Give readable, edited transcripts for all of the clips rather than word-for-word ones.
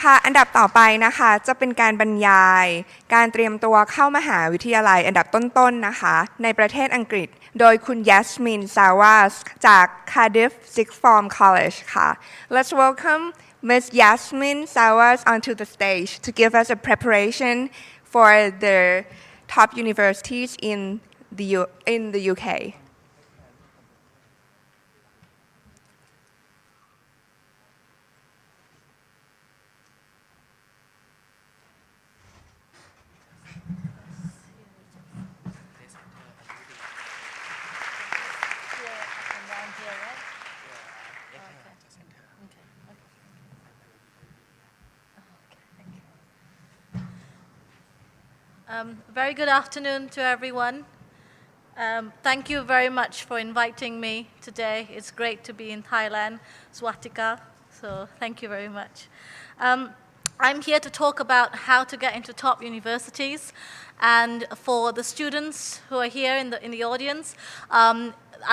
ค่ะอันดับต่อไปนะคะจะเป็นการบรรยายการเตรียมตัวเข้ามหาวิทยาลัยอันดับต้นๆนะคะในประเทศอังกฤษโดยคุณยัสมินซาวาสจาก Cardiff Sixth Form College ค่ะ Let's welcome Ms. Yasmin Sawas onto the stage to give us a preparation for the top universities in the UK. Very good afternoon to everyone. Thank you very much for inviting me today. It's great to be in Thailand, Swatika, so thank you very much. I'm here to talk about how to get into top universities, and for the students who are here in the audience,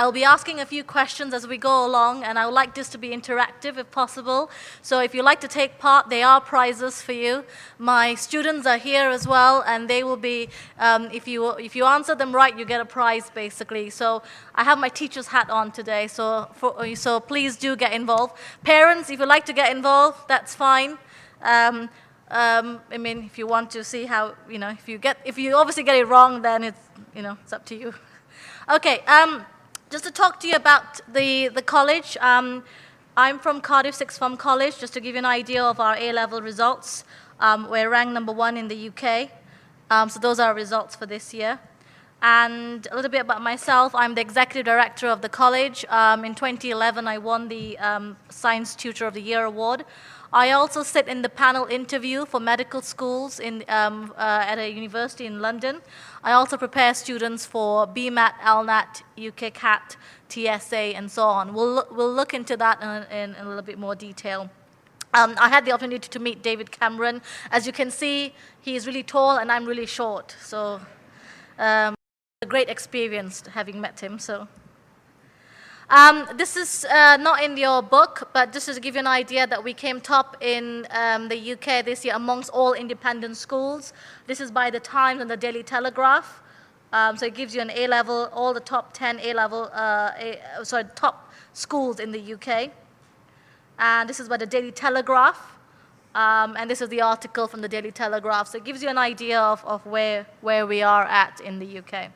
I'll be asking a few questions as we go along, and I would like this to be interactive if possible. So if you like to take part, there are prizes for you. My students are here as well, and they will be, if you answer them right, you get a prize basically. So I have my teacher's hat on today, so please do get involved. Parents, if you like to get involved, that's fine. I mean, if you want to see how, if you obviously get it wrong, then it's up to you. Okay. Just to talk to you about the college, I'm from Cardiff Sixth Form College. Just to give you an idea of our A-level results, we're ranked #1 in the UK. So those are our results for this year. And a little bit about myself, I'm the executive director of the college. In 2011, I won the Science Tutor of the Year award. I also sit in the panel interview for medical schools at a university in London. I also prepare students for BMAT, LNAT, UK CAT, TSA, and so on. We'll look into that in a little bit more detail. I had the opportunity to meet David Cameron. As you can see, he is really tall and I'm really short. So a great experience having met him. So. This is not in your book, but just to give you an idea that we came top in the UK this year amongst all independent schools. This is by the Times and the Daily Telegraph. So it gives you an A-level, all the top 10 top schools in the UK. And this is by the Daily Telegraph. And this is the article from the Daily Telegraph. So it gives you an idea of where we are at in the UK.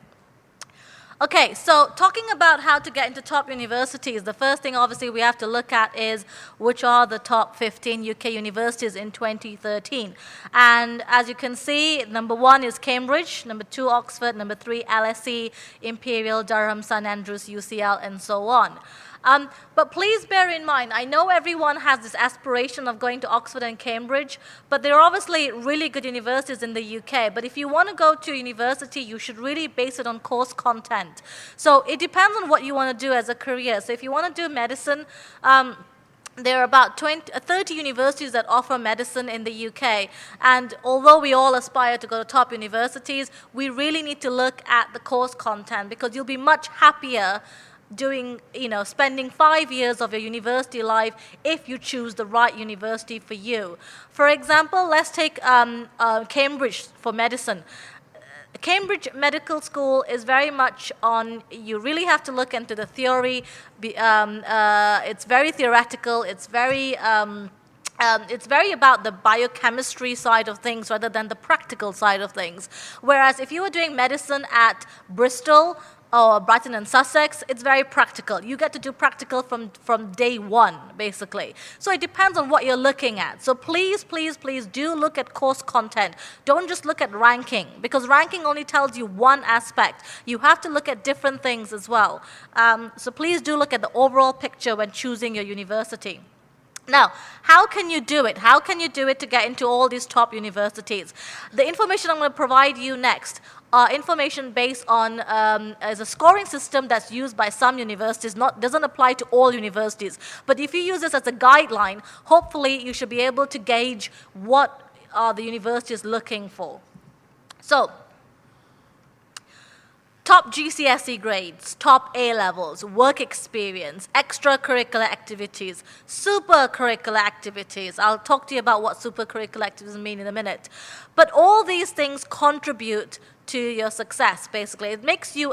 Okay, so talking about how to get into top universities, the first thing obviously we have to look at is which are the top 15 UK universities in 2013. And as you can see, #1 is Cambridge, #2 Oxford, #3 LSE, Imperial, Durham, St Andrews, UCL, and so on. But please bear in mind, I know everyone has this aspiration of going to Oxford and Cambridge, but there are obviously really good universities in the UK. But if you want to go to university, you should really base it on course content. So it depends on what you want to do as a career. So if you want to do medicine, there are about 30 universities that offer medicine in the UK. And although we all aspire to go to top universities, we really need to look at the course content, because you'll be much happier spending 5 years of your university life if you choose the right university for you. For example, let's take Cambridge for medicine. Cambridge Medical School is very much you really have to look into the theory. It's very theoretical. It's very about the biochemistry side of things rather than the practical side of things. Whereas if you were doing medicine at Bristol or Brighton and Sussex, it's very practical. You get to do practical from day one, basically. So it depends on what you're looking at. So please, please, please do look at course content. Don't just look at ranking, because ranking only tells you one aspect. You have to look at different things as well. So please do look at the overall picture when choosing your university. Now, how can you do it? How can you do it to get into all these top universities? The information I'm going to provide you next are information based on as a scoring system that's used by some universities, doesn't apply to all universities. But if you use this as a guideline, hopefully you should be able to gauge what are the universities looking for. So, Top GCSE grades, top A levels, work experience, extracurricular activities, supercurricular activities. I'll talk to you about what supercurricular activities mean in a minute. But all these things contribute to your success, basically. It makes you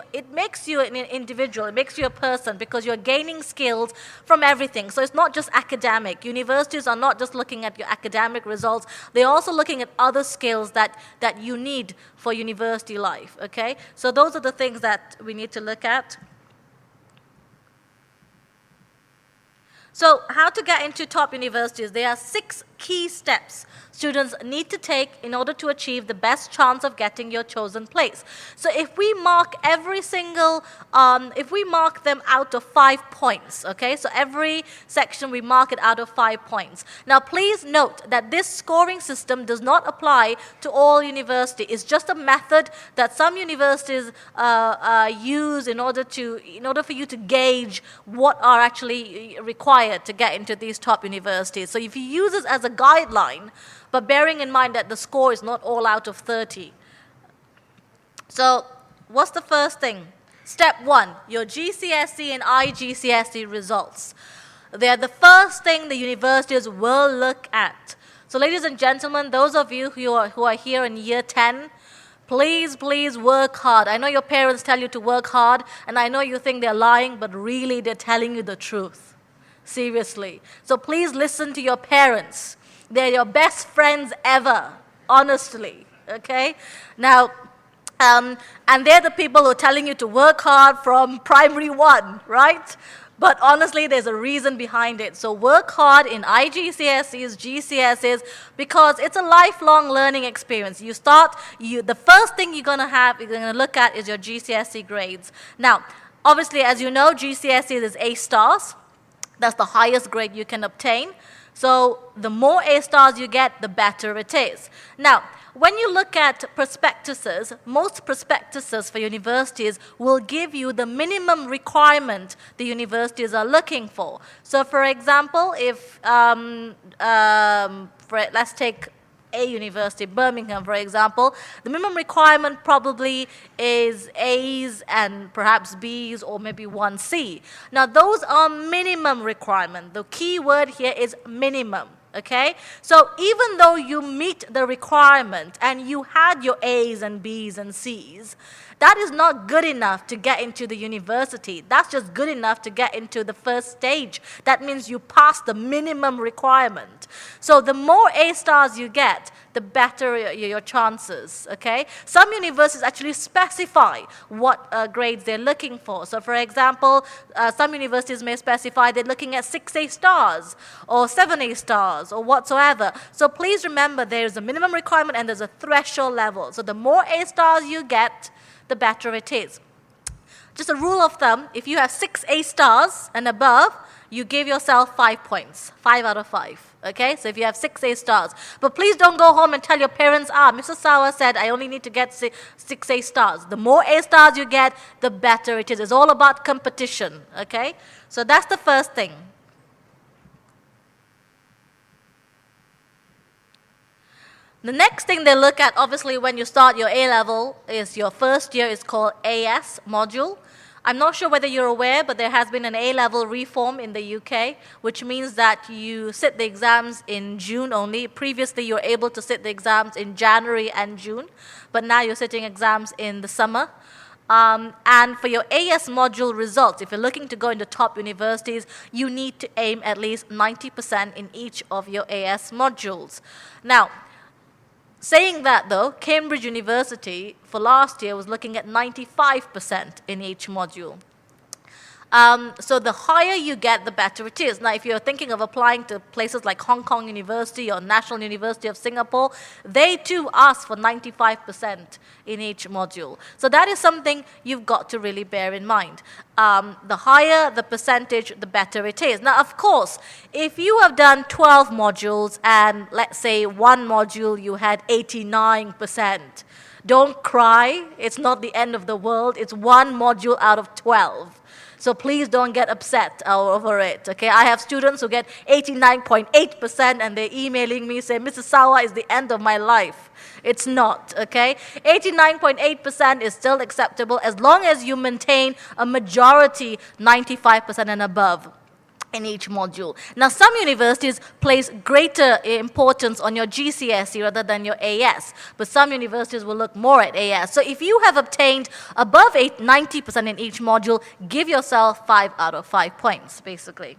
an individual, it makes you a person, because you're gaining skills from everything. So it's not just academic. Universities are not just looking at your academic results, they're also looking at other skills that you need for university life, okay? So those are the things that we need to look at. So how to get into top universities? There are 6 key steps students need to take in order to achieve the best chance of getting your chosen place. So if we mark every single, if we mark them out of 5 points, okay? So every section we mark it out of 5 points. Now please note that this scoring system does not apply to all universities. It's just a method that some universities use in order for you to gauge what are actually required to get into these top universities. So if you use this as a guideline, but bearing in mind that the score is not all out of 30. So what's the first thing? Step 1, your GCSE and IGCSE results. They are the first thing the universities will look at. So ladies and gentlemen, those of you who are here in year 10, please work hard. I know your parents tell you to work hard, and I know you think they're lying, but really they're telling you the truth. Seriously. So please listen to your parents. They're your best friends ever, honestly, okay? Now, and they're the people who are telling you to work hard from primary 1, right? But honestly, there's a reason behind it. So work hard in IGCSEs, GCSEs, because it's a lifelong learning experience. The first thing you're going to look at is your GCSE grades. Now, obviously, as you know, GCSE is A stars. That's the highest grade you can obtain. So the more A stars you get, the better it is. Now, when you look at prospectuses, most prospectuses for universities will give you the minimum requirement the universities are looking for. So for example, if, let's take a university, Birmingham, for example, the minimum requirement probably is A's and perhaps B's or maybe 1C. Now, those are minimum requirement. The key word here is minimum, okay? So even though you meet the requirement and you had your A's and B's and C's, that is not good enough to get into the university. That's just good enough to get into the first stage. That means you pass the minimum requirement. So the more A stars you get, the better your chances, okay? Some universities actually specify what grades they're looking for. So for example, some universities may specify they're looking at 6 A stars or 7 A stars or whatsoever. So please remember there's a minimum requirement and there's a threshold level. So the more A stars you get, the better it is. Just a rule of thumb, if you have 6 A stars and above, you give yourself 5 points, 5 out of 5, okay? So if you have 6 A stars. But please don't go home and tell your parents, Mr. Sawa said I only need to get 6 A stars. The more A stars you get, the better it is. It's all about competition, okay? So that's the first thing. The next thing they look at, obviously, when you start your A-level, is your first year is called AS module. I'm not sure whether you're aware, but there has been an A-level reform in the UK, which means that you sit the exams in June only. Previously, you were able to sit the exams in January and June, but now you're sitting exams in the summer. And for your AS module results, if you're looking to go into top universities, you need to aim at least 90% in each of your AS modules. Now, saying that though, Cambridge University for last year was looking at 95% in each module. So the higher you get, the better it is. Now, if you're thinking of applying to places like Hong Kong University or National University of Singapore, they too ask for 95% in each module. So that is something you've got to really bear in mind. The higher the percentage, the better it is. Now, of course, if you have done 12 modules and let's say one module you had 89%, don't cry. It's not the end of the world. It's one module out of 12. So please don't get upset over it, okay? I have students who get 89.8% and they're emailing me saying, Mrs. Sawa is the end of my life. It's not, okay? 89.8% is still acceptable as long as you maintain a majority 95% and above in each module. Now, some universities place greater importance on your GCSE rather than your AS, but some universities will look more at AS. So if you have obtained above 90% in each module, give yourself 5 out of 5 points, basically.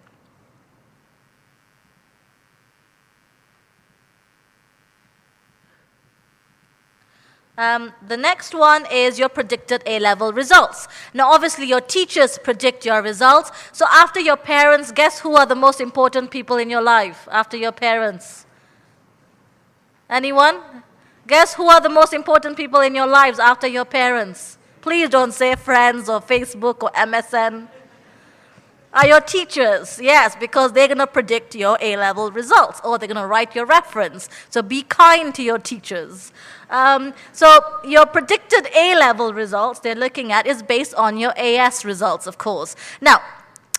The next one is your predicted A-level results. Now, obviously, your teachers predict your results. So after your parents, guess who are the most important people in your life after your parents? Anyone? Guess who are the most important people in your lives after your parents? Please don't say friends or Facebook or MSN. Are your teachers? Yes, because they're going to predict your A-level results, or they're going to write your reference. So be kind to your teachers. So your predicted A-level results they're looking at is based on your AS results, of course. Now,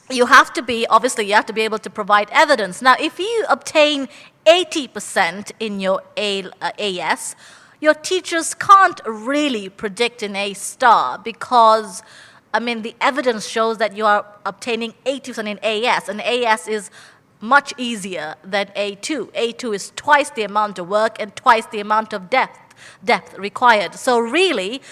obviously, you have to be able to provide evidence. Now, if you obtain 80% in your AS, your teachers can't really predict an A star because the evidence shows that you are obtaining 80% in AS, and AS is much easier than A2. A2 is twice the amount of work and twice the amount of depth required. So really,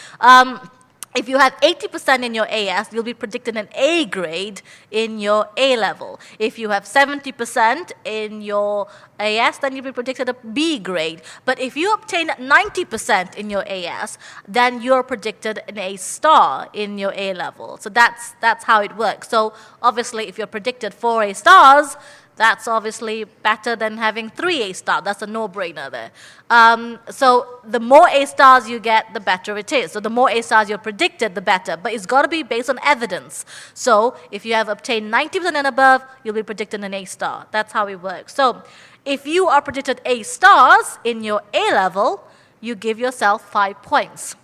if you have 80% in your AS, you'll be predicted an A grade in your A level. If you have 70% in your AS, then you'll be predicted a B grade. But if you obtain 90% in your AS, then you're predicted an A star in your A level. So that's how it works. So obviously, if you're predicted 4 A stars, that's obviously better than having 3 A stars. That's a no-brainer there. So the more A stars you get, the better it is. So the more A stars you're predicted, the better. But it's got to be based on evidence. So if you have obtained 90% and above, you'll be predicted an A star. That's how it works. So if you are predicted A stars in your A level, you give yourself 5 points.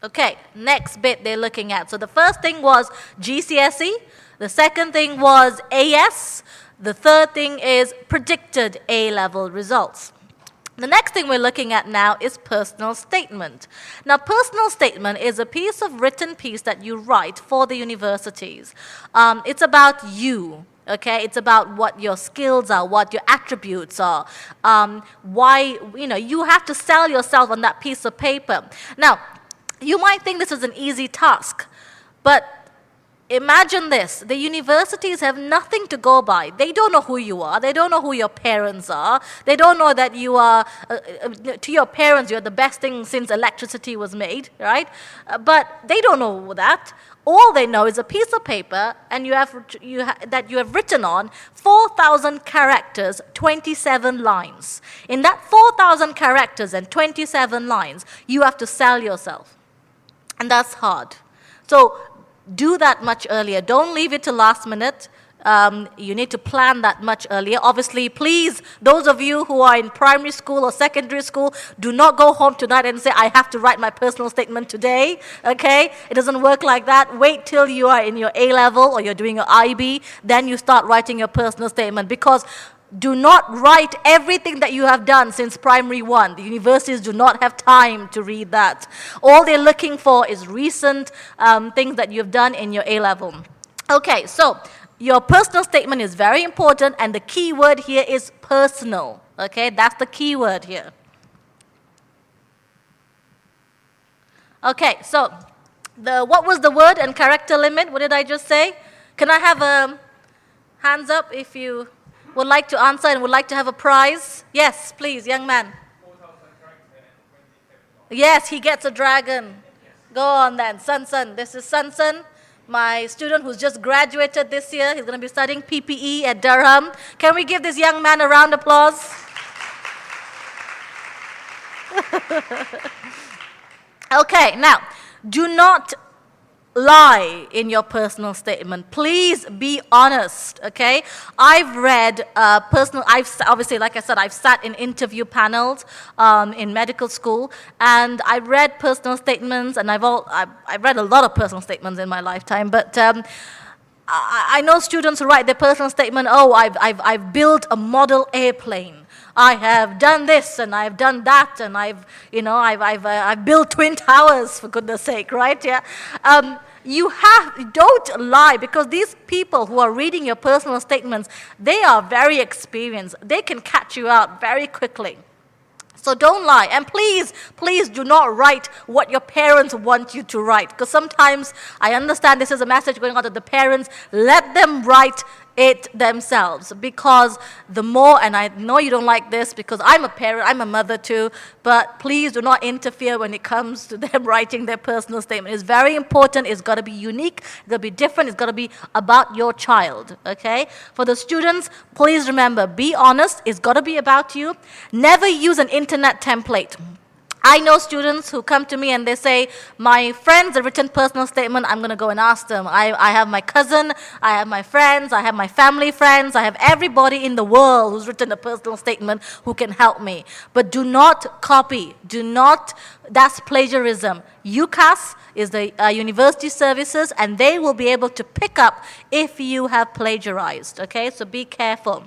Okay, next bit they're looking at. So the first thing was GCSE. The second thing was AS. The third thing is predicted A-level results. The next thing we're looking at now is personal statement. Now, personal statement is a written piece that you write for the universities. It's about you. Okay, it's about what your skills are, what your attributes are, why, you have to sell yourself on that piece of paper. Now, you might think this is an easy task, but imagine this. The universities have nothing to go by. They don't know who you are. They don't know who your parents are. They don't know that you are, to your parents, you're the best thing since electricity was made, right? But they don't know that. All they know is a piece of paper and that you have written on 4,000 characters, 27 lines. In that 4,000 characters and 27 lines, you have to sell yourself. And that's hard. So do that much earlier. Don't leave it to last minute. You need to plan that much earlier. Obviously, please, those of you who are in primary school or secondary school, do not go home tonight and say, I have to write my personal statement today, okay? It doesn't work like that. Wait till you are in your A-level or you're doing your IB, then you start writing your personal statement, because do not write everything that you have done since primary 1. The universities do not have time to read that. All they're looking for is recent things that you've done in your A-level. Okay, so your personal statement is very important, and the key word here is personal. Okay, that's the key word here. Okay, so what was the word and character limit? What did I just say? Can I have a hands up if you would like to answer and would like to have a prize? Yes, please, young man. 4,000 characters and 27 lines. Yes, he gets a dragon. Go on then. Sun. This is Sun, my student who's just graduated this year. He's going to be studying PPE at Durham. Can we give this young man a round of applause? Okay, now, do not lie in your personal statement. Please be honest, okay? I've read obviously, like I said, I've sat in interview panels in medical school, and I read personal statements, and I've read a lot of personal statements in my lifetime, but I know students who write their personal statement, oh, I've built a model airplane. I have done this and I've done that, and I've built twin towers, for goodness sake, right? Yeah. Don't lie, because these people who are reading your personal statements, they are very experienced. They can catch you out very quickly. So don't lie. And please, please do not write what your parents want you to write. Because sometimes, I understand this is a message going out to the parents, let them write it themselves. Because the more, and I know you don't like this because I'm a parent, I'm a mother too, but please do not interfere when it comes to them writing their personal statement. It's very important. It's got to be unique. It's got to be different. It's got to be about your child, okay? For the students, please remember, be honest. It's got to be about you. Never use an internet template. I know students who come to me and they say, my friends have written personal statement, I'm going to go and ask them. I have my cousin, I have my friends, I have my family friends, I have everybody in the world who's written a personal statement who can help me. But do not copy. That's plagiarism. UCAS is the university services, and they will be able to pick up if you have plagiarized, okay? So be careful.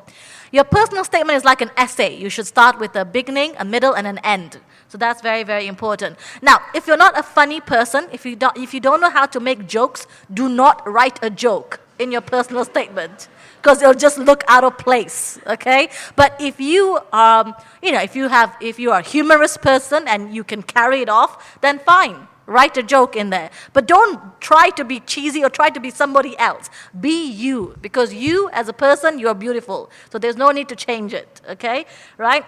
Your personal statement is like an essay. You should start with a beginning, a middle, and an end. So that's very, very important. Now, if you're not a funny person, if you don't know how to make jokes, do not write a joke in your personal statement, because it'll just look out of place, okay? But if you are a humorous person and you can carry it off, then fine. Write a joke in there. But don't try to be cheesy or try to be somebody else. Be you, because you as a person, you are beautiful. So there's no need to change it, okay? Right?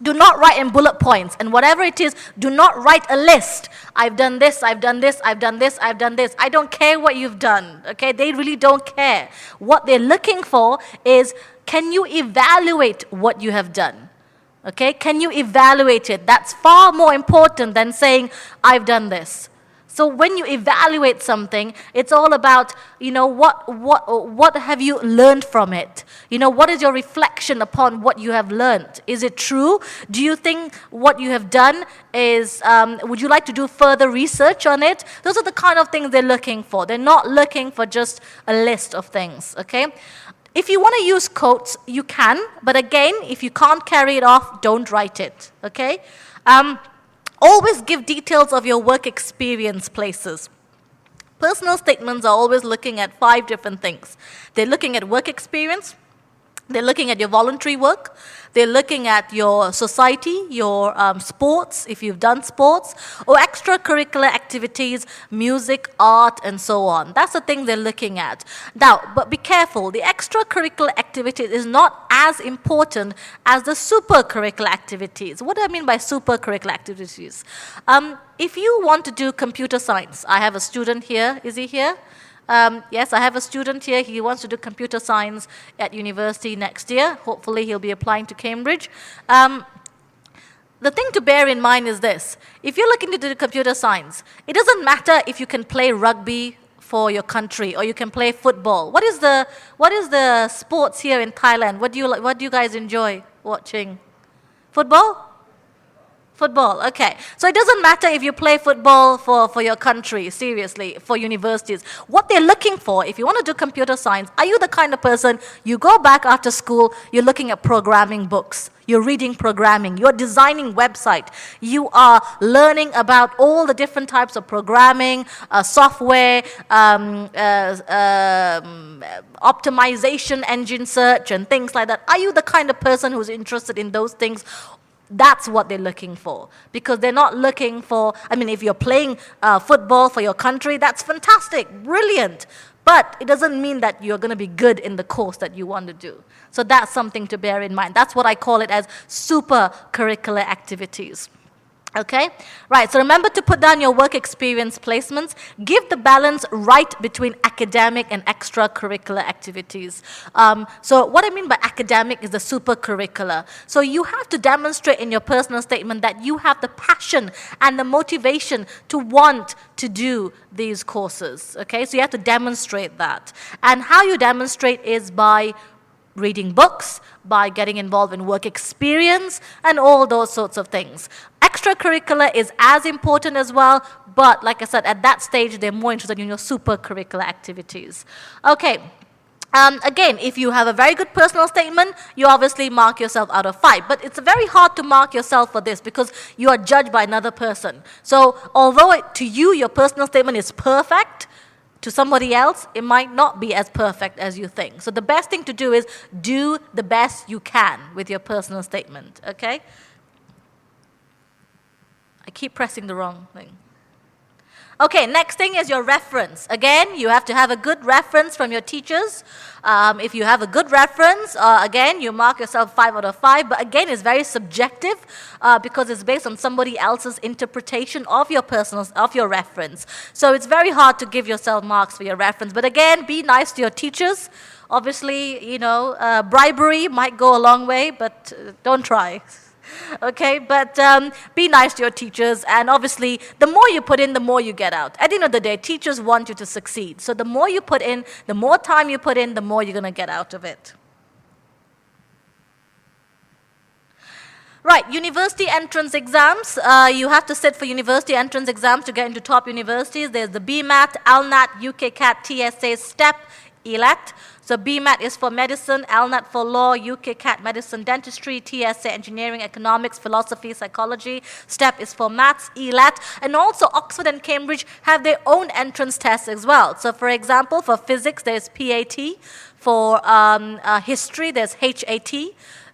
Do not write in bullet points, and whatever it is, do not write a list. I've done this, I've done this, I've done this, I've done this. I don't care what you've done, okay? They really don't care. What they're looking for is, can you evaluate what you have done? Okay, can you evaluate it? That's far more important than saying, I've done this. So when you evaluate something, it's all about, what have you learned from it? What is your reflection upon what you have learned? Is it true? Do you think what you have done is, would you like to do further research on it? Those are the kind of things they're looking for. They're not looking for just a list of things, okay? If you want to use quotes, you can, but again, if you can't carry it off, don't write it, okay? Always give details of your work experience places. Personal statements are always looking at 5 different things. They're looking at work experience, they're looking at your voluntary work, they're looking at your society, your sports, if you've done sports, or extracurricular activities, music, art, and so on. That's the thing they're looking at. Now, but be careful, the extracurricular activities is not as important as the supercurricular activities. What do I mean by supercurricular activities? If you want to do computer science, I have a student here, is he here? Yes, I have a student here. He wants to do computer science at university next year. Hopefully, he'll be applying to Cambridge. The thing to bear in mind is this. If you're looking to do computer science, it doesn't matter if you can play rugby for your country or you can play football. What is the sports here in Thailand? What do you guys enjoy watching? Football? Football, okay. So it doesn't matter if you play football for your country, seriously, for universities. What they're looking for, if you want to do computer science, are you the kind of person, you go back after school, you're looking at programming books, you're reading programming, you're designing website, you are learning about all the different types of programming, software, optimization engine search and things like that. Are you the kind of person who's interested in those things? That's what they're looking for, because they're not looking for, if you're playing football for your country, that's fantastic, brilliant, but it doesn't mean that you're going to be good in the course that you want to do. So that's something to bear in mind. That's what I call it as super curricular activities. Okay, right, so remember to put down your work experience placements. Give the balance right between academic and extracurricular activities. So what I mean by academic is the supercurricular. So you have to demonstrate in your personal statement that you have the passion and the motivation to want to do these courses. Okay, so you have to demonstrate that. And how you demonstrate is by reading books, by getting involved in work experience, and all those sorts of things. Extracurricular is as important as well, but like I said, at that stage, they're more interested in your supercurricular activities. Okay. Again, if you have a very good personal statement, you obviously mark yourself out of 5. But it's very hard to mark yourself for this because you are judged by another person. So although to you, your personal statement is perfect, to somebody else, it might not be as perfect as you think. So the best thing to do is do the best you can with your personal statement, okay? I keep pressing the wrong thing. Okay, next thing is your reference. Again, you have to have a good reference from your teachers. If you have a good reference, again, you mark yourself 5 out of 5. But again, it's very subjective because it's based on somebody else's interpretation of your reference. So it's very hard to give yourself marks for your reference. But again, be nice to your teachers. Obviously, you know, bribery might go a long way, but don't try. Okay, but be nice to your teachers, and obviously, the more you put in, the more you get out. At the end of the day, teachers want you to succeed. So the more you put in, the more time you put in, the more you're going to get out of it. Right, university entrance exams. You have to sit for university entrance exams to get into top universities. There's the BMAT, LNAT, UKCAT, TSA, STEP, ELAT. So BMAT is for medicine, LNAT for law, UKCAT medicine, dentistry, TSA engineering, economics, philosophy, psychology. STEP is for maths, ELAT. And also Oxford and Cambridge have their own entrance tests as well. So for example, for physics, there's PAT. For history, there's HAT.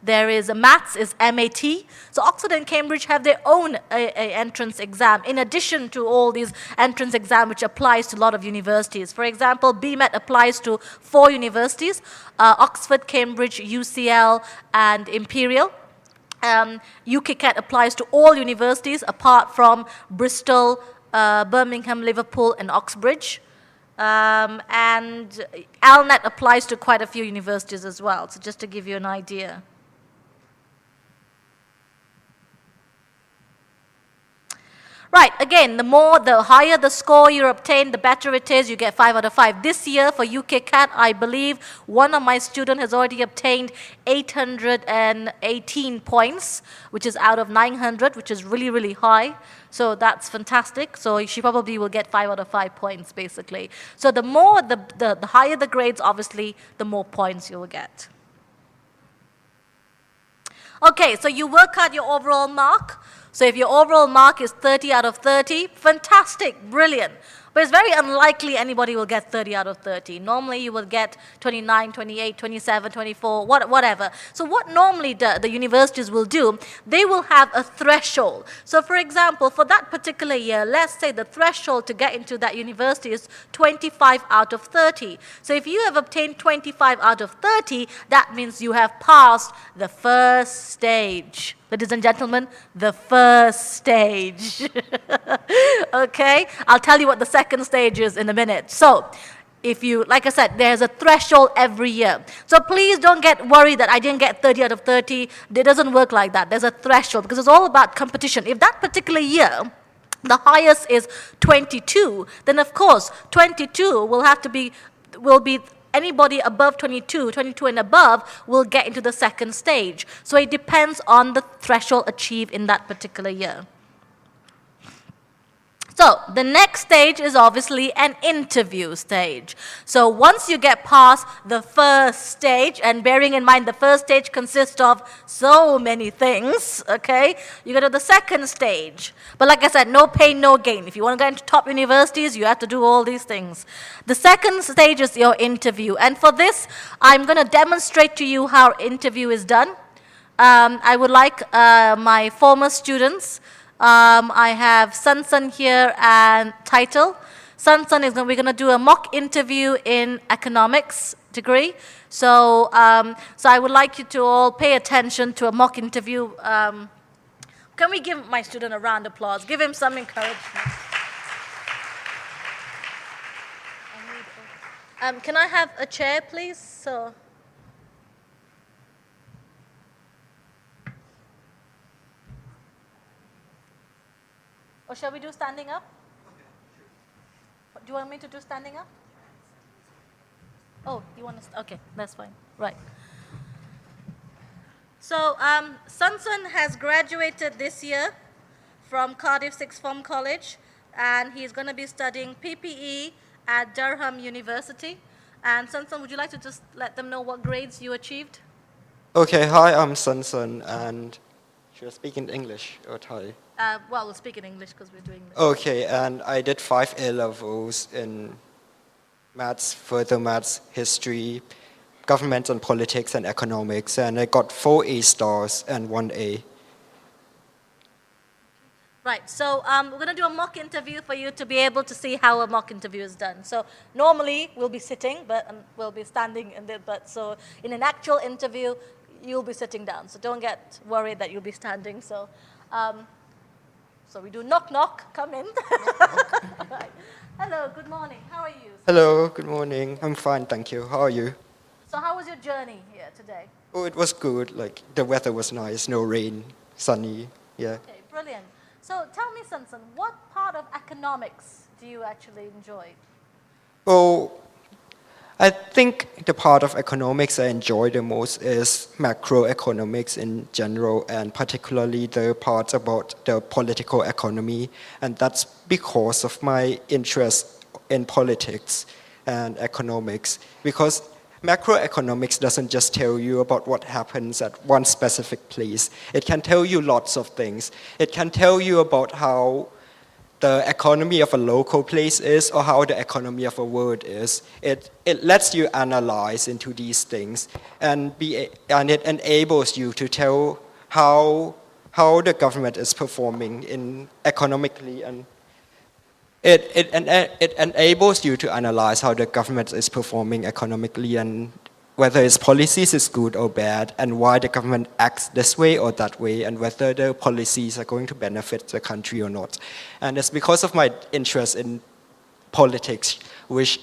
There is maths is MAT. So Oxford and Cambridge have their own entrance exam in addition to all these entrance exam which applies to a lot of universities. For example, BMAT applies to 4 universities, Oxford, Cambridge, UCL, and Imperial. UKCAT applies to all universities apart from Bristol, Birmingham, Liverpool, and Oxbridge. And LNAT applies to quite a few universities as well, so just to give you an idea. Right, again, the higher the score you obtain, the better it is. You get 5 out of 5. This year for UKCAT, I believe one of my students has already obtained 818 points, which is out of 900, which is really, really high. So that's fantastic. So she probably will get 5 out of 5 points, basically. So the more, the higher the grades, obviously, the more points you'll get. Okay, so you work out your overall mark. So if your overall mark is 30 out of 30, fantastic, brilliant. But it's very unlikely anybody will get 30 out of 30. Normally you will get 29, 28, 27, 24, whatever. So what normally the universities will do, they will have a threshold. So for example, for that particular year, let's say the threshold to get into that university is 25 out of 30. So if you have obtained 25 out of 30, that means you have passed the first stage. Ladies and gentlemen, the first stage. Okay? I'll tell you what the second stage is in a minute. So, if you, like I said, there's a threshold every year. So please don't get worried that I didn't get 30 out of 30. It doesn't work like that. There's a threshold because it's all about competition. If that particular year, the highest is 22, then of course 22 will be anybody above 22 and above will get into the second stage. So it depends on the threshold achieved in that particular year. So the next stage is obviously an interview stage. So once you get past the first stage, and bearing in mind the first stage consists of so many things, okay, you go to the second stage. But like I said, no pain, no gain. If you want to get into top universities, you have to do all these things. The second stage is your interview. And for this, I'm going to demonstrate to you how interview is done. I would like my former students. I have Sun here and Title. Sun is we're going to do a mock interview in economics degree. So I would like you to all pay attention to a mock interview Can we give my student a round of applause? Give him some encouragement. Can I have a chair, please? So. Or shall we do standing up? Do you want me to do standing up? Oh, you want to? Okay, that's fine. Right. So, Sunsun has graduated this year from Cardiff Sixth Form College, and he's going to be studying PPE at Durham University. And Sunsun, would you like to just let them know what grades you achieved? Okay, hi, I'm Sun, and should I speak in English or Thai? Well, we'll speak in English because we're doing this. Okay, and I did 5 A-levels in maths, further maths, history, government and politics, and economics, and I got 4 A stars and 1 A. Right, so we're going to do a mock interview for you to be able to see how a mock interview is done. So normally we'll be sitting, but we'll be standing so in an actual interview, you'll be sitting down. So don't get worried that you'll be standing. So we do knock, knock, come in. Right. Hello, good morning. How are you? Hello, good morning. I'm fine, thank you. How are you? So how was your journey here today? Oh, it was good. Like, the weather was nice, no rain, sunny, yeah. Okay, brilliant. So tell me, Sunsun, what part of economics do you actually enjoy? Well, I think the part of economics I enjoy the most is macroeconomics in general, and particularly the parts about the political economy. And that's because of my interest in politics and economics. Because macroeconomics doesn't just tell you about what happens at one specific place. It can tell you lots of things. It can tell you about how the economy of a local place is or how the economy of a world is. It lets you analyze into these things, and it enables you to tell how the government is performing economically, and it enables you to analyze how the government is performing economically and whether its policies is good or bad, and why the government acts this way or that way, and whether the policies are going to benefit the country or not. And it's because of my interest in politics which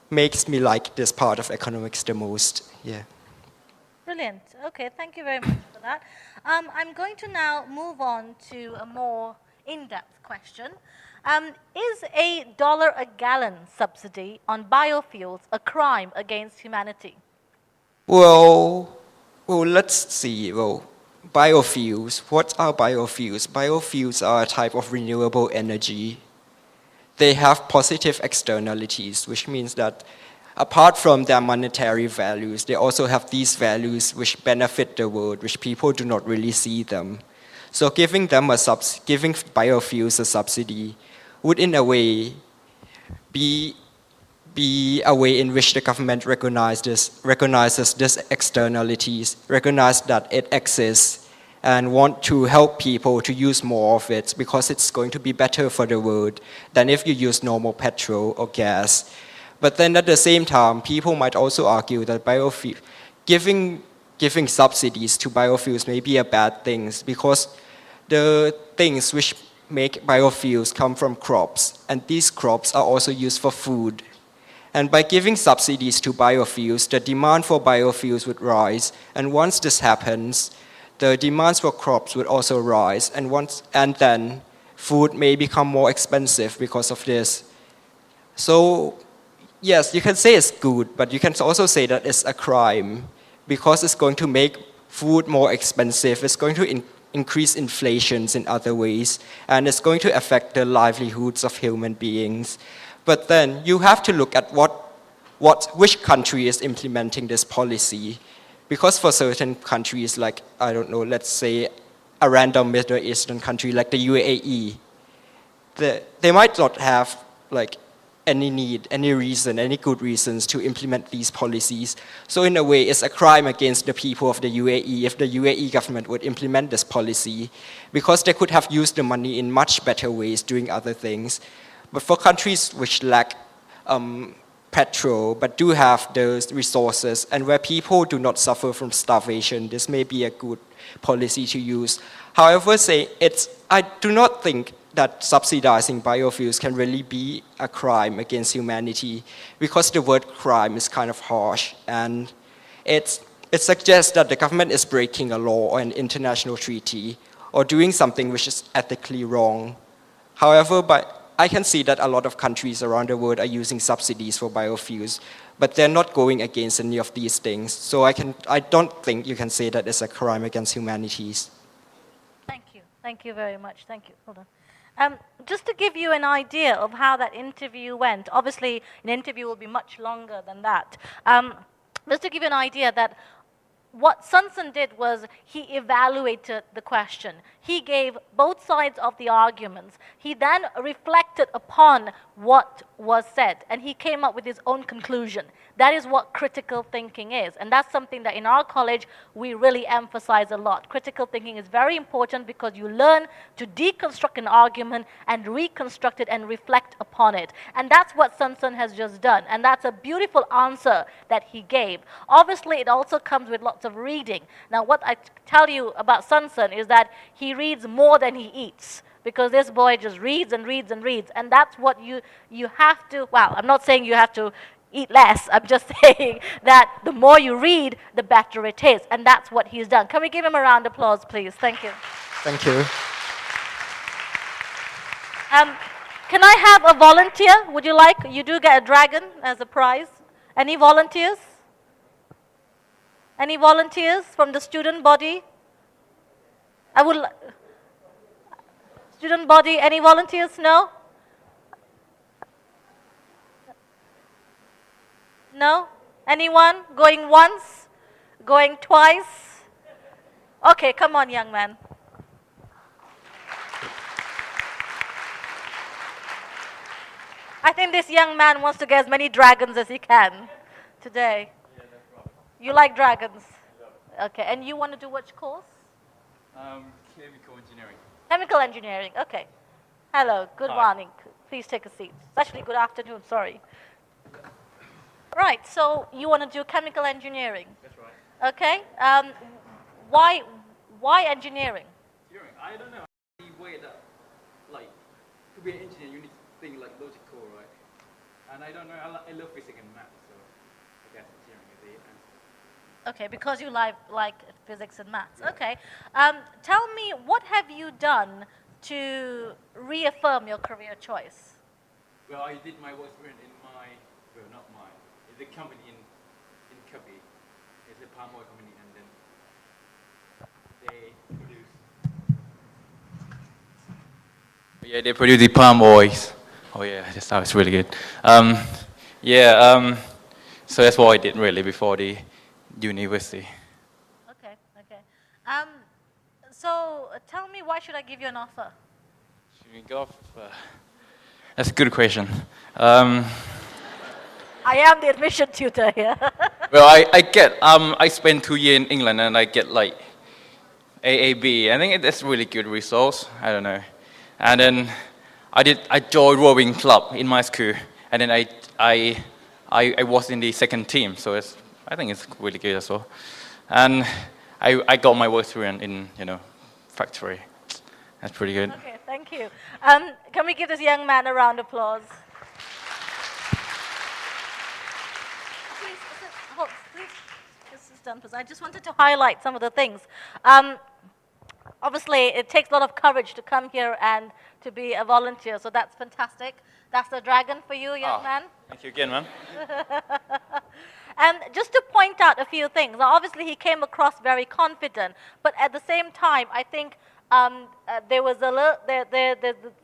makes me like this part of economics the most. Yeah. Brilliant. Okay, thank you very much for that. I'm going to now move on to a more in-depth question. Is $1 a gallon subsidy on biofuels a crime against humanity? Well, let's see. Well, biofuels. What are biofuels? Biofuels are a type of renewable energy. They have positive externalities, which means that apart from their monetary values, they also have these values which benefit the world, which people do not really see them. So giving biofuels a subsidy would in a way be a way in which the government recognizes these externalities, recognize that it exists, and want to help people to use more of it because it's going to be better for the world than if you use normal petrol or gas. But then at the same time, people might also argue that giving subsidies to biofuels may be a bad thing because the things which make biofuels come from crops, and these crops are also used for food. And by giving subsidies to biofuels, the demand for biofuels would rise, and once this happens, the demands for crops would also rise, and then food may become more expensive because of this. So yes, you can say it's good, but you can also say that it's a crime because it's going to make food more expensive, it's going to increase inflations in other ways, and it's going to affect the livelihoods of human beings. But then you have to look at which country is implementing this policy. Because for certain countries, like, I don't know, let's say a random Middle Eastern country like the UAE, they might not have like any good reasons to implement these policies. So in a way, it's a crime against the people of the UAE if the UAE government would implement this policy, because they could have used the money in much better ways doing other things. But for countries which lack petrol, but do have those resources, and where people do not suffer from starvation, this may be a good policy to use. However, I do not think that subsidizing biofuels can really be a crime against humanity, because the word crime is kind of harsh, and it suggests that the government is breaking a law or an international treaty or doing something which is ethically wrong. However, I can see that a lot of countries around the world are using subsidies for biofuels, but they're not going against any of these things. So I don't think you can say that it's a crime against humanity. Thank you. Thank you very much. Thank you. Hold on. Just to give you an idea of how that interview went, obviously an interview will be much longer than that. Just to give you an idea that what Sun Tzu did was he evaluated the question. He gave both sides of the arguments. He then reflected upon what was said, and he came up with his own conclusion. That is what critical thinking is, and that's something that in our college we really emphasize a lot. Critical thinking is very important because you learn to deconstruct an argument and reconstruct it and reflect upon it. And that's what Sun Tzu has just done, and that's a beautiful answer that he gave. Obviously, it also comes with lots of reading. Now, what I tell you about Sun Tzu is that he reads more than he eats, because this boy just reads and reads and reads, and that's what you have to, well, I'm not saying you have to eat less, I'm just saying that the more you read, the better it is, and that's what he's done. Can we give him a round of applause, please? Thank you. Thank you. Can I have a volunteer? Would you like? You do get a dragon as a prize. Any volunteers? Any volunteers from the student body? Student body, any volunteers? No? No? Anyone? Going once? Going twice? Okay, come on, young man. I think this young man wants to get as many dragons as he can today. Yeah, no problem. You like dragons? Okay, and you want to do which course? Chemical engineering. Chemical engineering, okay. Hello, good Hi. morning. Please take a seat. It's actually good afternoon, sorry. Right, so you want to do chemical engineering, That's right. okay? Why engineering? Engineering. I don't know. The way that, like, to be an engineer, you need to think like logical, right? And I don't know. I love physics and math, so I guess engineering is the answer. Okay, because you like physics and maths. Okay. Tell me, what have you done to reaffirm your career choice? Well, I did my work experience in not mine. It's a company in Kabi. It's a palm oil company, and then they produce. Yeah, they produce the palm oils. Oh yeah, that sounds really good. So that's what I did really before the university. Okay, okay. So tell me, why should I give you an offer? Should we go off? That's a good question. I am the admission tutor here. Well, I spent 2 years in England and I get like AAB. I think that's really good results. I don't know. And then I joined rowing club in my school, and then I was in the second team. So I think it's really good as well. And I got my work experience in factory. That's pretty good. Okay, thank you. Can we give this young man a round of applause? Please, just done, please. I just wanted to highlight some of the things. Obviously, it takes a lot of courage to come here and to be a volunteer, so that's fantastic. That's the dragon for you, young man. Thank you again, man. And just to point out a few things, now obviously he came across very confident, but at the same time, I think there was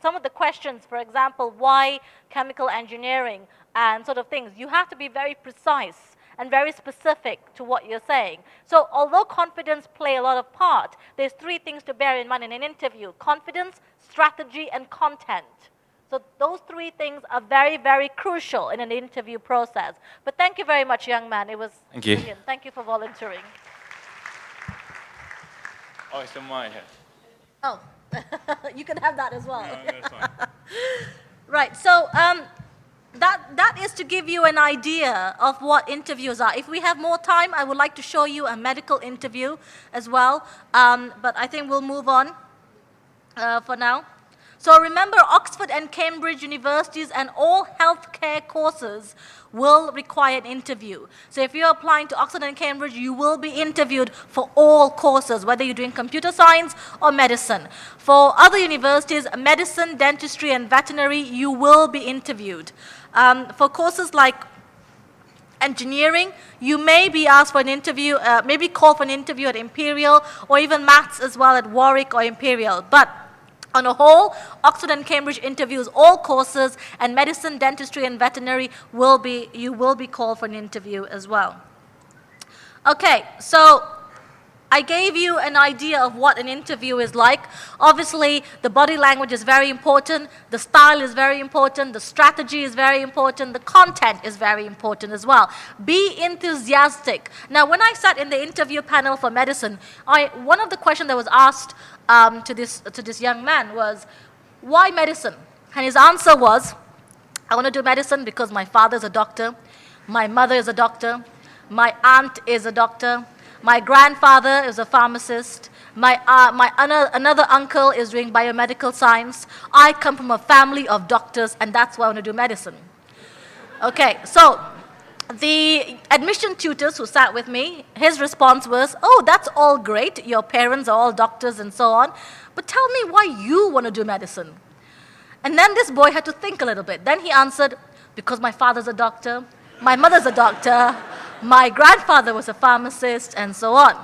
some of the questions, for example, why chemical engineering and sort of things, you have to be very precise and very specific to what you're saying. So although confidence play a lot of part, there's 3 things to bear in mind in an interview: confidence, strategy, and content. So those 3 things are very, very crucial in an interview process. But thank you very much, young man. It was brilliant. Thank you for volunteering. Oh, it's on mine here. Oh, you can have that as well. No, that's fine. Right, so that is to give you an idea of what interviews are. If we have more time, I would like to show you a medical interview as well, but I think we'll move on for now. So remember, Oxford and Cambridge universities and all healthcare courses will require an interview. So if you're applying to Oxford and Cambridge, you will be interviewed for all courses, whether you're doing computer science or medicine. For other universities, medicine, dentistry, and veterinary, you will be interviewed. For courses like engineering, you may be asked for an interview, maybe called for an interview at Imperial, or even maths as well at Warwick or Imperial. But on a whole, Oxford and Cambridge interviews all courses, and medicine, dentistry, and veterinary you will be called for an interview as well. Okay, so I gave you an idea of what an interview is like. Obviously, the body language is very important, the style is very important, the strategy is very important, the content is very important as well. Be enthusiastic. Now, when I sat in the interview panel for medicine, one of the questions that was asked to this young man was, why medicine? And his answer was, I want to do medicine because my father is a doctor, my mother is a doctor, my aunt is a doctor, my grandfather is a pharmacist, another uncle is doing biomedical science. I come from a family of doctors, and that's why I want to do medicine. Okay, so the admission tutors who sat with me, his response was, oh, that's all great, your parents are all doctors and so on, but tell me why you want to do medicine. And then this boy had to think a little bit. Then he answered, because my father's a doctor, my mother's a doctor, my grandfather was a pharmacist, and so on.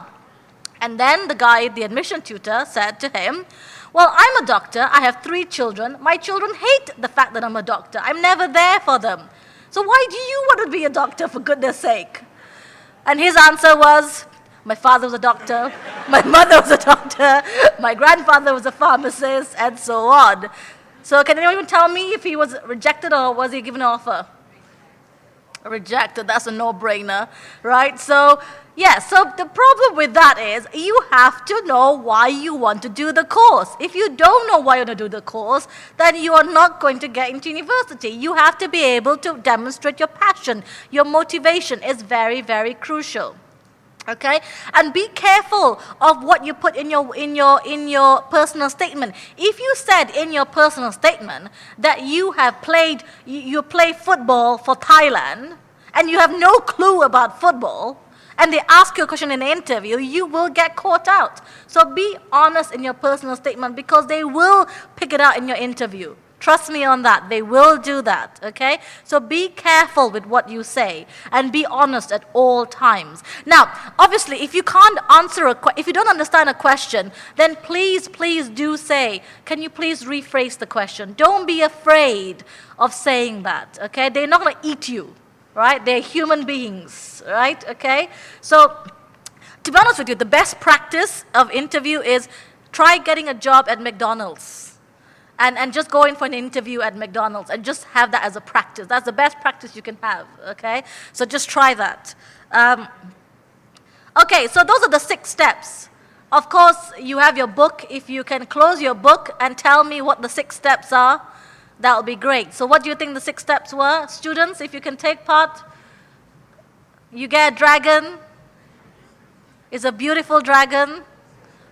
And then the admission tutor, said to him, well, I'm a doctor, I have 3 children, my children hate the fact that I'm a doctor, I'm never there for them. So why do you want to be a doctor, for goodness sake? And his answer was, my father was a doctor, my mother was a doctor, my grandfather was a pharmacist, and so on. So can anyone tell me if he was rejected or was he given an offer? Rejected, that's a no-brainer, right? So, yeah, so the problem with that is you have to know why you want to do the course. If you don't know why you want to do the course, then you are not going to get into university. You have to be able to demonstrate your passion. Your motivation is very, very crucial. Okay, and be careful of what you put in your personal statement. If you said in your personal statement that you play football for Thailand and you have no clue about football, and they ask you a question in an interview, you will get caught out. So be honest in your personal statement, because they will pick it out in your interview. Trust me on that. They will do that, okay? So be careful with what you say and be honest at all times. Now, obviously, if you can't answer if you don't understand a question, then please do say, can you please rephrase the question? Don't be afraid of saying that, okay? They're not going to eat you, right? They're human beings, right? Okay? So, to be honest with you, the best practice of interview is try getting a job at McDonald's. And just go in for an interview at McDonald's and just have that as a practice. That's the best practice you can have, okay? So just try that. Okay, so those are the 6 steps. Of course, you have your book. If you can close your book and tell me what the 6 steps are, that would be great. So what do you think the 6 steps were? Students, if you can take part, you get a dragon. It's a beautiful dragon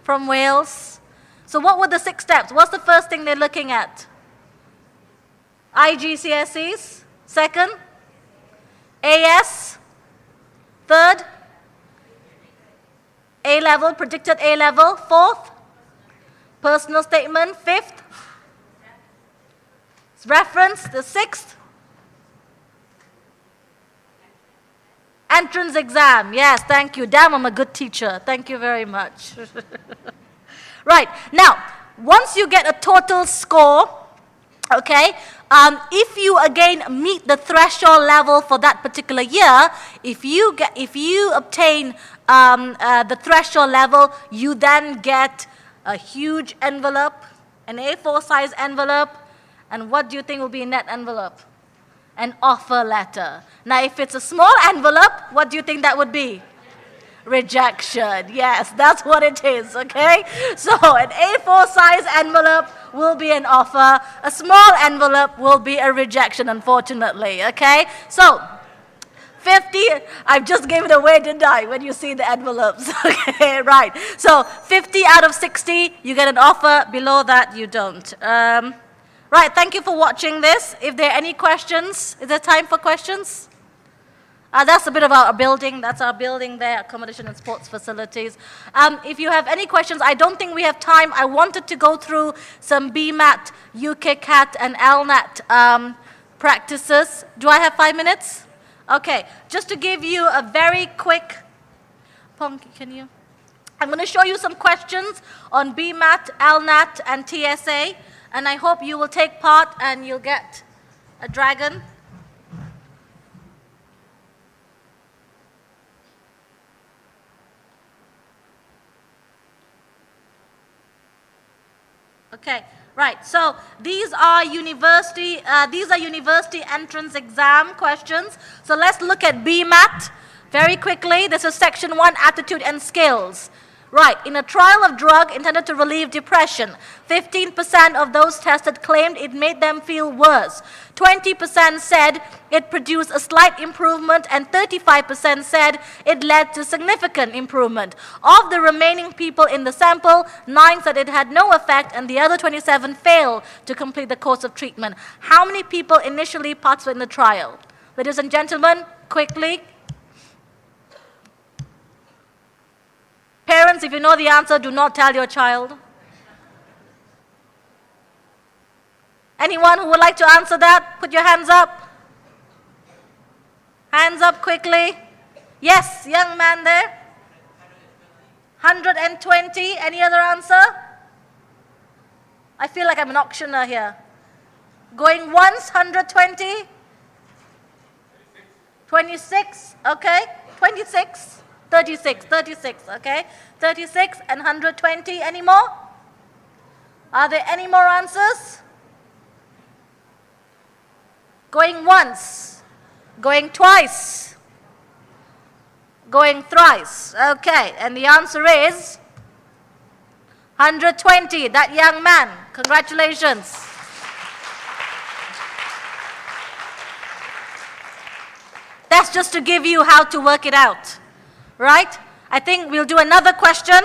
from Wales. So what were the 6 steps? What's the first thing they're looking at? IGCSEs. Second? AS. Third? A-level, predicted A-level. Fourth? Personal statement. Fifth? Reference. The 6th? Entrance exam. Yes, thank you. Damn, I'm a good teacher. Thank you very much. Right, now, once you get a total score, okay, if you again meet the threshold level for that particular year, if you obtain the threshold level, you then get a huge envelope, an A4 size envelope, and what do you think will be in that envelope? An offer letter. Now, if it's a small envelope, what do you think that would be? rejection. Yes, that's what it is, okay? So an A4 size envelope will be an offer. A small envelope will be a rejection, unfortunately, okay? So 50, I just gave it away, didn't I, when you see the envelopes? Okay, right. So 50 out of 60, you get an offer. Below that, you don't. Right, thank you for watching this. If there are any questions, is there time for questions? That's a bit of our building. That's our building there, accommodation and sports facilities. If you have any questions, I don't think we have time. I wanted to go through some BMAT, UKCAT, and LNAT practices. Do I have 5 minutes? Okay, just to give you a very quick, Pong, can you? I'm going to show you some questions on BMAT, LNAT, and TSA, and I hope you will take part and you'll get a dragon. Okay. Right, so these are university entrance exam questions. So let's look at BMAT very quickly. This is section 1, aptitude and skills. Right, in a trial of drug intended to relieve depression, 15% of those tested claimed it made them feel worse. 20% said it produced a slight improvement, and 35% said it led to significant improvement. Of the remaining people in the sample, 9 said it had no effect, and the other 27 failed to complete the course of treatment. How many people initially participated in the trial? Ladies and gentlemen, quickly. Parents, if you know the answer, do not tell your child. Anyone who would like to answer that, put your hands up. Hands up quickly. Yes, young man there. 120. Any other answer? I feel like I'm an auctioneer here. Going once, 120. 26, okay. 26. 36, okay? 36 and 120, any more? Are there any more answers? Going once, going twice, going thrice, okay, and the answer is 120, that young man. Congratulations. That's just to give you how to work it out. Right? I think we'll do another question.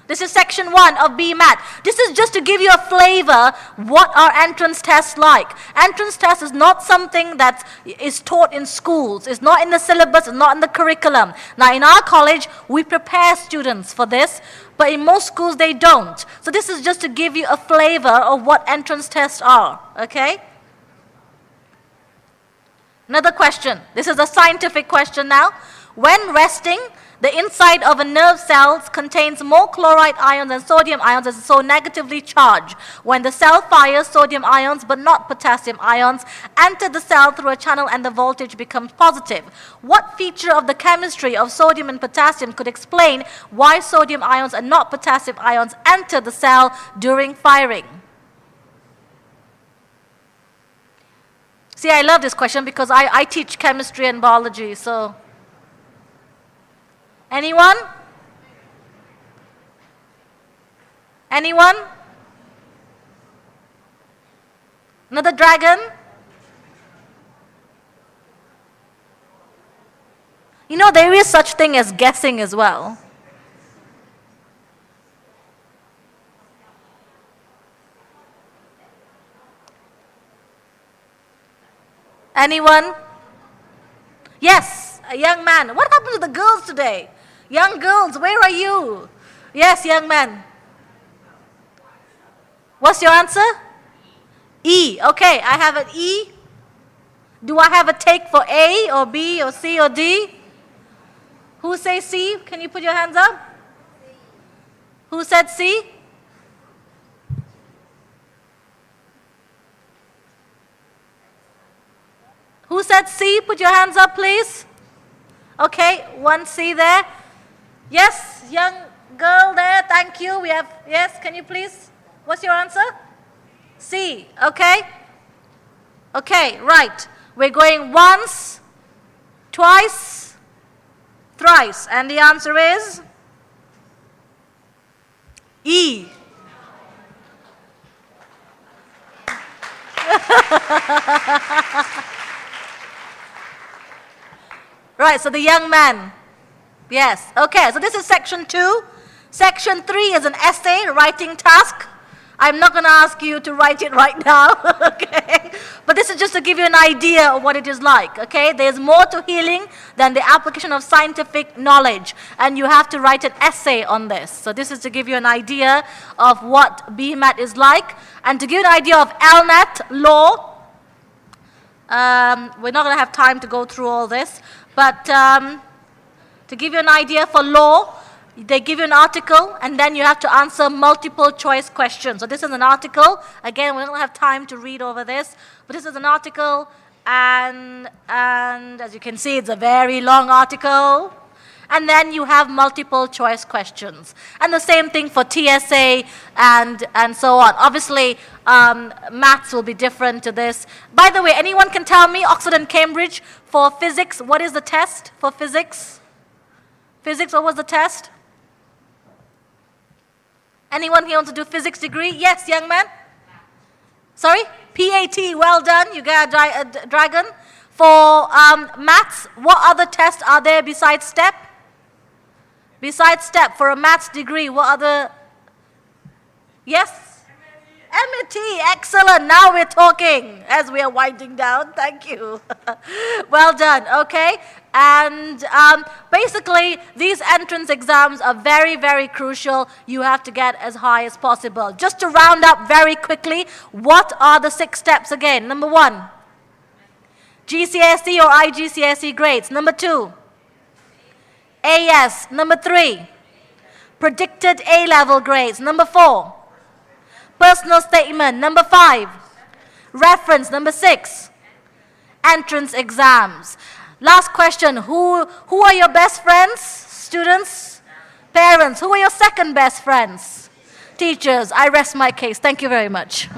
This is section 1 of BMAT. This is just to give you a flavor what our entrance tests like. Entrance test is not something that is taught in schools. It's not in the syllabus, it's not in the curriculum. Now in our college, we prepare students for this, but in most schools they don't. So this is just to give you a flavor of what entrance tests are, okay? Another question. This is a scientific question now. When resting, the inside of a nerve cell contains more chloride ions than sodium ions, and is so negatively charged. When the cell fires, sodium ions, but not potassium ions, enter the cell through a channel and the voltage becomes positive. What feature of the chemistry of sodium and potassium could explain why sodium ions and not potassium ions enter the cell during firing? See, I love this question because I teach chemistry and biology, so... Anyone? Anyone? Another dragon? You know, there is such thing as guessing as well. Anyone? Yes, a young man. What happened to the girls today? Young girls, where are you? Yes, young man. What's your answer? E. Okay, I have an E. Do I have a take for A or B or C or D? Who says C? Can you put your hands up? Who said C? Who said C? Put your hands up, please. Okay, one C there. Yes, young girl there, thank you. We have, yes, can you please? What's your answer? C, okay. Okay, right. We're going once, twice, Thrice. And the answer is? E. Right, so the young man. Yes, okay, so this is section 2. Section 3 is an essay writing task. I'm not going to ask you to write it right now, okay? But this is just to give you an idea of what it is like, okay? There's more to healing than the application of scientific knowledge, and you have to write an essay on this. So this is to give you an idea of what BMAT is like, and to give you an idea of LNAT, law. We're not going to have time to go through all this, but to give you an idea for law, they give you an article, and then you have to answer multiple choice questions. So this is an article. Again, we don't have time to read over this, but this is an article, and as you can see, it's a very long article. And then you have multiple choice questions. And the same thing for TSA and so on. Obviously, maths will be different to this. By the way, anyone can tell me, Oxford and Cambridge, for physics, what is the test for physics? Physics, what was the test? Anyone here wants to do physics degree? Yes, young man? Sorry? PAT, well done. You got a dragon. For maths, what other tests are there besides STEP? Besides STEP, for a maths degree, what other? Yes? MT, excellent. Now we're talking as we are winding down. Thank you. Well done, okay? And basically, these entrance exams are very, very crucial. You have to get as high as possible. Just to round up very quickly, what are the 6 steps again? Number 1, GCSE or IGCSE grades. Number 2, AS. Number 3, predicted A-level grades. Number 4, personal statement. Number 5, reference. Number 6, entrance exams. Last question, who are your best friends? Students? Parents? Who are your second best friends? Teachers? I rest my case. Thank you very much.